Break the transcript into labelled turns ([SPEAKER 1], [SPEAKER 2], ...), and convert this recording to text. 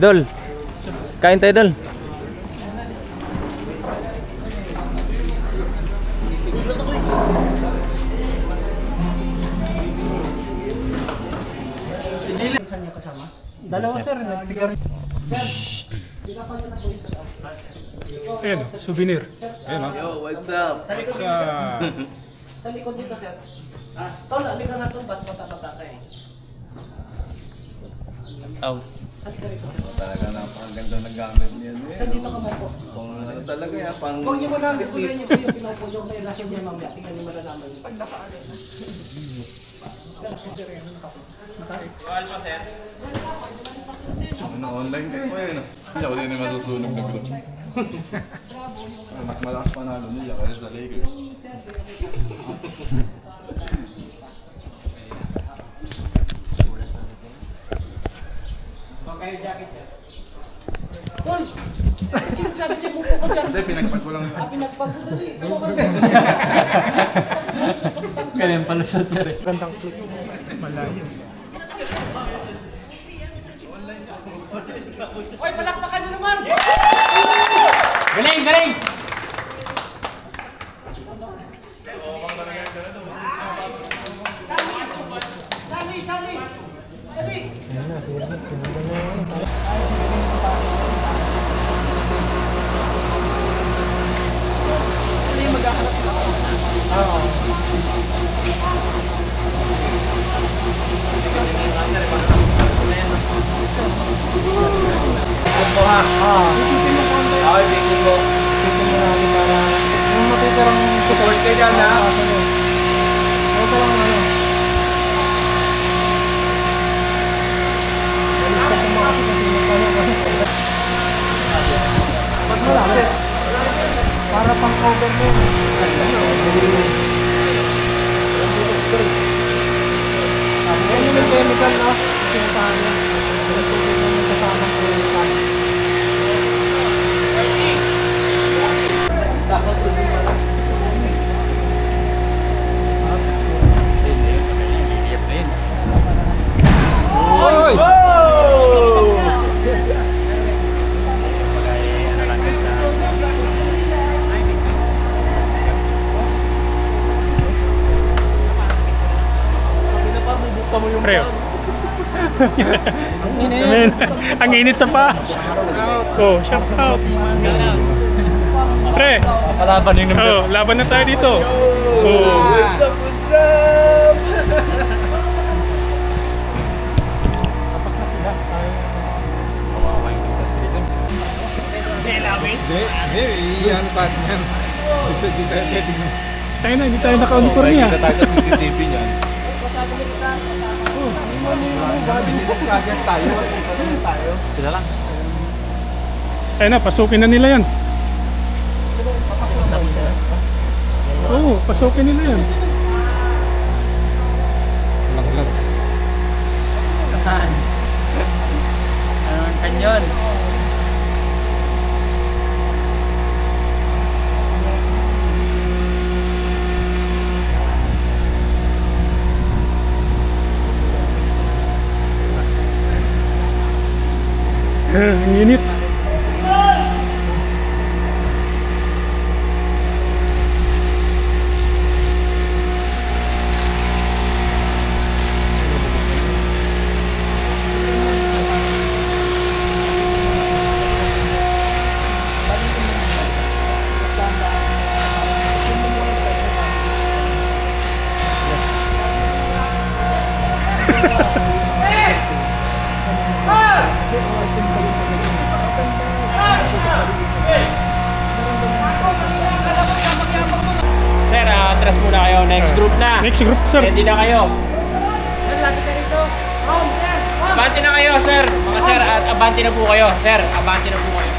[SPEAKER 1] Dol. Kain tayo, Dol.
[SPEAKER 2] Saan niya kasama? Dalawa sir, nagsigarilyo. Sir, di ka pa na po isa daw.
[SPEAKER 3] Ayan, souvenir.
[SPEAKER 1] Ayan, oh.
[SPEAKER 4] Yo, what's up?
[SPEAKER 2] Sa likod dito sir. Tol, alika nga itong bas, bata-bata ka eh.
[SPEAKER 1] Aw.
[SPEAKER 2] At ka rito sir.
[SPEAKER 4] Talaga napakaganda ng gamit niya.
[SPEAKER 2] Sir, dito ka mo po.
[SPEAKER 4] Kung ano talaga yan, pang...
[SPEAKER 2] Huwag niyo mo namin kunin niyo po yung pinupo yung may relasyon niya mamaya. Tingnan niyo malalaman niyo. Pag nakaalit.
[SPEAKER 4] Ano, online kayo po yun. Hindi ako din na masusunog na group. Mas malakas panalo nila kasi sa Lakers.
[SPEAKER 2] Tol! Bakit sinasabi siya mupo ka dyan?
[SPEAKER 4] Hindi, pinagpag ko lang.
[SPEAKER 2] Pinagpag ko dali. Ano ka
[SPEAKER 1] Ganyan pala siya, sir.
[SPEAKER 3] Gandang clip. Malayo.
[SPEAKER 2] Oy, palakpakan niyo naman!
[SPEAKER 1] Galing, galing!
[SPEAKER 2] Charlie! Charlie! Dali!
[SPEAKER 1] Ito ha. Okay, tingin mo.
[SPEAKER 3] Tingnan mo natin para yung matitirang
[SPEAKER 1] Support kayo dyan, ha?
[SPEAKER 3] Ito lang ano. Pag malaki, para pang cover mo. Yan yung chemical na sinasabi niya. Tubig na yung kasamang chemical.
[SPEAKER 1] Oy!
[SPEAKER 3] Preo. Ang init sa pa. Oh, shout out. Pre.
[SPEAKER 1] Palaban yung number.
[SPEAKER 3] Oh, laban na tayo dito. Oh.
[SPEAKER 4] What's up, what's up?
[SPEAKER 3] Tapos na sila.
[SPEAKER 4] Hindi, yan pa yan. Hindi tayo pwede.
[SPEAKER 3] Tayo na, hindi tayo naka-uniforme
[SPEAKER 4] Kita tayo sa CCTV niyan.
[SPEAKER 1] Sila lang.
[SPEAKER 3] Tayo na, pasukin na nila yan. Oo, pasukin nila yan.
[SPEAKER 1] Saan? Anong kanyon?
[SPEAKER 3] Ang init.
[SPEAKER 1] Sir, atras muna kayo. Next group na.
[SPEAKER 3] Next group, sir.
[SPEAKER 1] Ready na kayo. Abante na kayo, sir. Mga sir, at abante na po kayo. Sir, abante na po kayo.